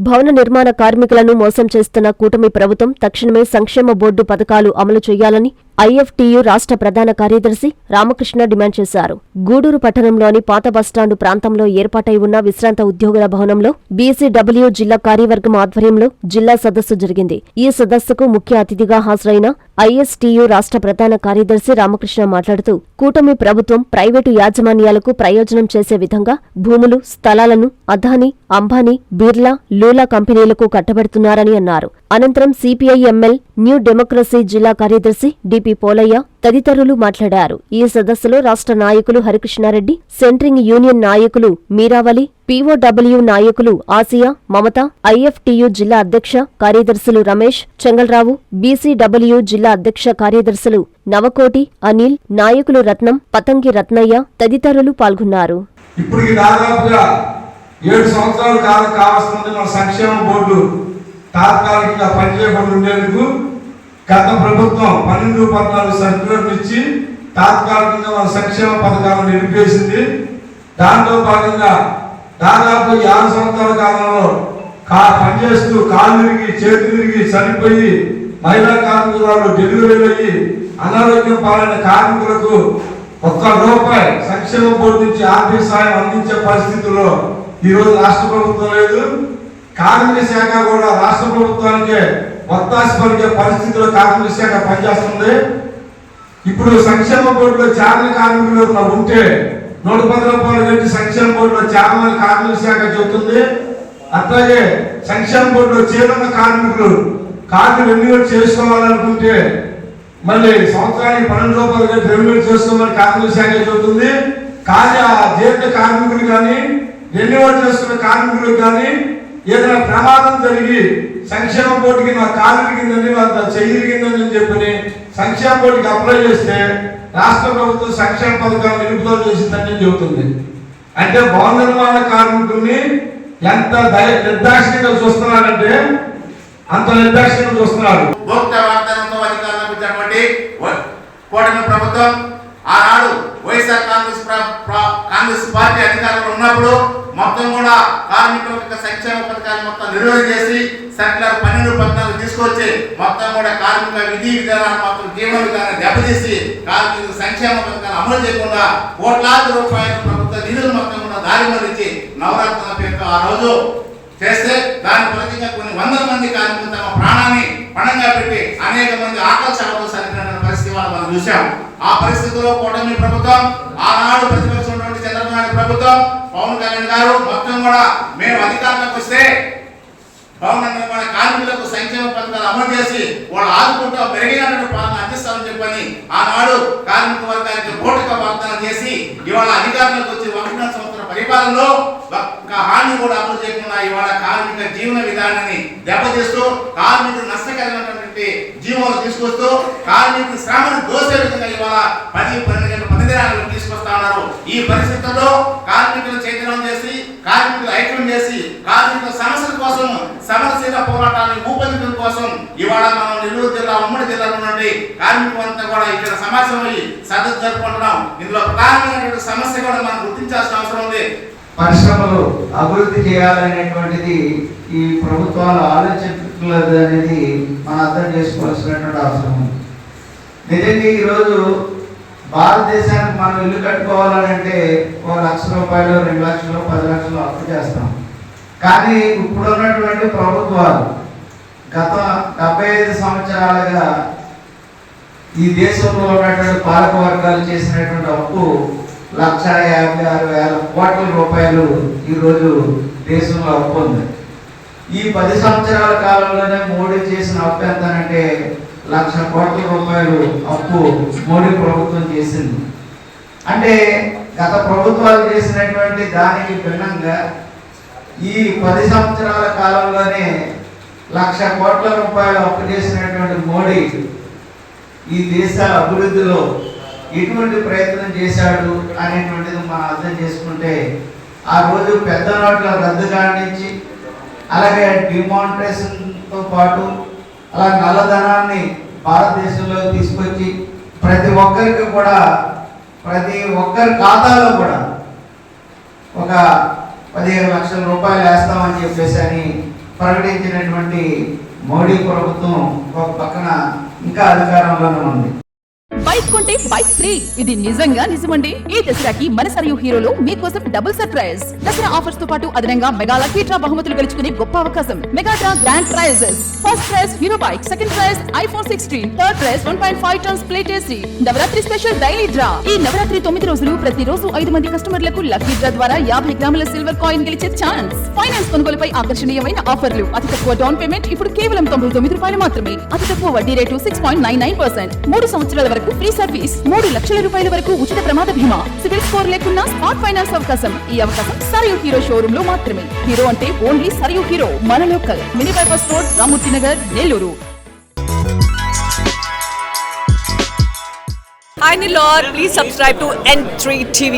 భవన నిర్మాణ కార్మికులను మోసం చేస్తున్న కూటమి ప్రభుత్వం తక్షణమే సంక్షేమ బోర్డు పథకాలు అమలు చేయాలని ఐఎఫ్టీయూ రాష్ట్ర ప్రధాన కార్యదర్శి రామకృష్ణ డిమాండ్ చేశారు. గూడూరు పట్టణంలోని పాత బస్టాండు ప్రాంతంలో ఏర్పాటై ఉన్న విశ్రాంత ఉద్యోగుల భవనంలో బీసీడబ్ల్యూ జిల్లా కార్యవర్గం ఆధ్వర్యంలో జిల్లా సదస్సు జరిగింది. ఈ సదస్సుకు ముఖ్య అతిథిగా హాజరైన ఐఎస్టీయూ రాష్ట్ర ప్రధాన కార్యదర్శి రామకృష్ణ మాట్లాడుతూ కూటమి ప్రభుత్వం ప్రైవేటు యాజమాన్యాలకు ప్రయోజనం చేసే విధంగా భూములు, స్థలాలను అదానీ, అంబానీ, బిర్లా, లూలా కంపెనీలకు కట్టబెడుతున్నారని అన్నారు. అనంతరం సిపిఐ ఎంఎల్ న్యూ డెమోక్రసీ జిల్లా కార్యదర్శి డిపి పోలయ్య తదితరులు మాట్లాడారు. ఈ సదస్సులో రాష్ట్ర నాయకులు హరికృష్ణారెడ్డి, సెంట్రింగ్ యూనియన్ నాయకులు మీరావలి, పీఓడబ్ల్యూ నాయకులు ఆసియా, మమత, ఐఎఫ్టీయూ జిల్లా అధ్యక్ష కార్యదర్శులు రమేష్, చెంగల్రావు, బీసీడబ్ల్యూ జిల్లా అధ్యక్ష కార్యదర్శులు నవకోటి, అనిల్, నాయకులు రత్నం, పతంగి రత్నయ్య తదితరులు పాల్గొన్నారు. ఇప్పుడు దాదాపుగా 7 సంవత్సరాల కాలం కావస్తుంది మన సంక్షేమ బోర్డు తాత్కాలికంగా పనిచేయకుండా ఉండేందుకు గత ప్రభుత్వం 12-14 సర్క్యులర్లు ఇచ్చి తాత్కాలికంగా మన సంక్షేమ పథకాలను నిలిపేసింది. దాంతో భాగంగా దాదాపు 50 సంవత్సరాల కాలంలో పనిచేస్తూ కాళ్ళు విరిగి చేతులు విరిగి చనిపోయి మహిళా కార్మికురాలు డెలివరీలు అయ్యి అనారోగ్యం పాలైన కార్మికులకు ₹1 సంక్షేమ బోర్డు నుంచి ఆర్థిక సాయం అందించే పరిస్థితుల్లో ఈరోజు రాష్ట్ర ప్రభుత్వం లేదు. కార్మిక శాఖ కూడా రాష్ట్ర ప్రభుత్వానికి ఒత్తాసి పలికే పరిస్థితుల్లో కార్మిక శాఖ పనిచేస్తుంది. ఇప్పుడు సంక్షేమ బోర్డులో చేరని కార్మికులు ఉంటే ₹110 కట్టి సంక్షేమ బోర్డులో చేరని కార్మిక శాఖ చెబుతుంది. అట్లాగే సంక్షేమ బోర్డులో చేరిన కార్మికులు కార్డు రెన్యువల్ చేసుకోవాలనుకుంటే మళ్ళీ సంవత్సరానికి ₹12 కట్టి రెన్యువల్ చేసుకోమని కార్మిక శాఖ చెబుతుంది. కానీ ఆ జీవిత కార్మికులు కానీ రెన్యువల్ చేసుకున్న కార్మికులు కానీ ఏదైనా ప్రమాదం జరిగి సంక్షేమ బోర్డుకి నా కాలు ఇరిగిందని నా చెయ్యి ఇరిగిందని చెప్పని సంక్షేమ బోర్డుకి అప్లై చేస్తే రాష్ట్ర ప్రభుత్వం సంక్షేమ పథకాలు నిలుపుదల చేసిందని చెబుతుంది. అంటే భవన నిర్మాణ కార్మికుల్ని ఎంత నిర్దాక్షిణ్యంగా చూస్తున్నారంటే అంత నిర్దాక్షిణ్యంగా చూస్తున్నారు. కూటమి ప్రభుత్వం ఆనాడు వైఎస్ఆర్ కాంగ్రెస్ పార్టీ అధికారంలో ఉన్నప్పుడు మొత్తం కూడా కార్మికుల యొక్క సంక్షేమ పథకాలు మొత్తం నిర్వహణ చేసి సర్కులర్ 12-14 తీసుకొచ్చి మొత్తం కూడా కార్మిక విధి విధానాలు మొత్తం జీవన విధానాన్ని దెబ్బతీసి కార్మికుల సంక్షేమ పథకాలు అమలు చేయకుండా కోట్లాది రూపాయల ప్రభుత్వ నిధులు మొత్తం కూడా దారి మళ్లించి నవరత్నాల పేరుతో ఆ రోజు చేస్తే దాని ఫలితంగా కొన్ని వందల మంది కార్మికులు తమ ప్రాణాన్ని పణంగా పెట్టి అనేక మంది ఆకలి చావతో సరిపోయిన పరిస్థితి మనం చూసాం. ఆ పరిస్థితుల్లో కూటమి ప్రభుత్వం ఆనాడు ప్రతిపక్షం ఉన్నటువంటి చంద్రబాబు నాయుడు ప్రభుత్వం పవన్ కళ్యాణ్ గారు మొత్తం కూడా మేము అధికారంలోకి వస్తే భవన నిర్మాణ కార్మికులకు సంక్షేమ పథకాలు అమలు చేసి వాళ్ళు ఆదుకుంటూ మెరుగైనటువంటి పాలన అందిస్తామని చెప్పని ఆనాడు కార్మిక వర్గానికి ఓటుగా వాగ్దానం చేసి ఇవాళ అధికారంలోకి వచ్చి 1 సంవత్సర పరిపాలనలో ఒక్క హామీ కూడా అమలు చేయకుండా ఇవాళ కార్మిక జీవన విధానాన్ని దెబ్బతీస్తూ కార్మికులు నష్టకరమైనటువంటి జీవనాలు తీసుకొస్తూ కార్మికుల శ్రమను దోసే విధంగా ఇవాళ 10-12 గంటల పని దినాలను తీసుకొస్తా ఉన్నారు. ఈ పరిస్థితుల్లో కార్మికులను చైతన్యం చేసి కార్మికులు ఐక్యం చేసి కార్మికుల సమస్యల కోసం సమరశీల పోరాటాన్ని ఊపందుకోవడం కోసం ఇవాళ మనం నెల్లూరు జిల్లా ఉమ్మడి జిల్లాలో నుండి కార్మికులంతా కూడా ఇక్కడ సమావేశమై సదస్సు జరుపుకుంటున్నాం. ఇందులో ప్రధానమైనటువంటి సమస్య కూడా మనం గుర్తించాల్సిన అవసరం ఉంది. పరిశ్రమలు అభివృద్ధి చేయాలనేటువంటిది ఈ ప్రభుత్వాలు ఆలోచించలేదు అనేది మనం అర్థం చేసుకోవాల్సినటువంటి అవసరం ఉంది. నిజంగా ఈరోజు భారతదేశానికి మనం ఇల్లు కట్టుకోవాలంటే ₹1,00,000, ₹2 లక్షలు, 10 లక్షలు అప్పు చేస్తాం. కానీ ఇప్పుడు ఉన్నటువంటి ప్రభుత్వాలు గత 75 సంవత్సరాలుగా ఈ దేశంలో ఉన్నటువంటి పాలక వర్గాలు చేసినటువంటి అప్పు ₹1,56,000 కోట్ల ఈరోజు దేశంలో అప్పు ఉంది. ఈ 10 సంవత్సరాల కాలంలోనే మోడీ చేసిన అప్పు ఎంతనంటే ₹1,00,000 కోట్ల అప్పు మోడీ ప్రభుత్వం చేసింది. అంటే గత ప్రభుత్వాలు చేసినటువంటి దానికి భిన్నంగా ఈ 10 సంవత్సరాల కాలంలోనే ₹1,00,000 కోట్ల అప్పు చేసినటువంటి మోడీ ఈ దేశ అభివృద్ధిలో ఎటువంటి ప్రయత్నం చేశాడు అనేటువంటిది మనం అర్థం చేసుకుంటే ఆ రోజు పెద్ద నోట్ల రద్దు కానించి అలాగే డిమానిటైజేషన్తో పాటు అలా నల్లధనాన్ని భారతదేశంలో తీసుకొచ్చి ప్రతి ఒక్కరికి కూడా ప్రతి ఒక్కరి ఖాతాలో కూడా ఒక ₹15 లక్షల వేస్తామని చెప్పేసి అని ప్రకటించినటువంటి మోడీ ప్రభుత్వం ఒక పక్కన ఇంకా అధికారంలోనే ఉంది. బైక్ కొంటే బైక్ ఫ్రీ. ఇది నిజంగా నిజమండి. ఈ దసరాకి మన సరియు హీరోలో మీకోసం డబుల్ సర్ప్రైజ్. దసరా ఆఫర్స్ తో పాటు అదనంగా మెగా లక్కీ డ్రా బహుమతులు గెలుచుకునే గొప్ప అవకాశం. Mega draw grand prizes. First prize Hero bike, second prize iPhone 16, third prize 1.5 tons plate AC. Navratri special daily draw. ఈ నవరాత్రి 9 రోజులు ప్రతిరోజు 5 మంది కస్టమర్లకు లక్కీ డ్రా ద్వారా 50 గ్రాముల సిల్వర్ కాయిన్ గెలిచే ఛాన్స్. ఫైనాన్స్ కొనుగోలుపై ఆకర్షణీయమైన ఆఫర్లు. అతి తక్కువ డౌన్ పేమెంట్ ఇప్పుడు కేవలం 99 రూపాయలు మాత్రమే. అతి తక్కువ వడ్డీ రేటు 6.99%. 3 సంవత్సరాల వరకు ఫ్రీ సర్వీస్. 3 లక్షల రూపాయల వరకు ఉచిత ప్రమాద బీమా. సివిల్ స్కోర్ లేకున్నా స్మార్ట్ ఫైనాన్స్ అవకాశం. ఈ అవకాశం సరియు హీరో షోరూమ్ లో మాత్రమే. హీరో అంటే ఓన్లీ సరియు హీరో. మన local mini bypass road, Ramurthy Nagar, Nellore. Hi Nilor, please subscribe to N3 TV.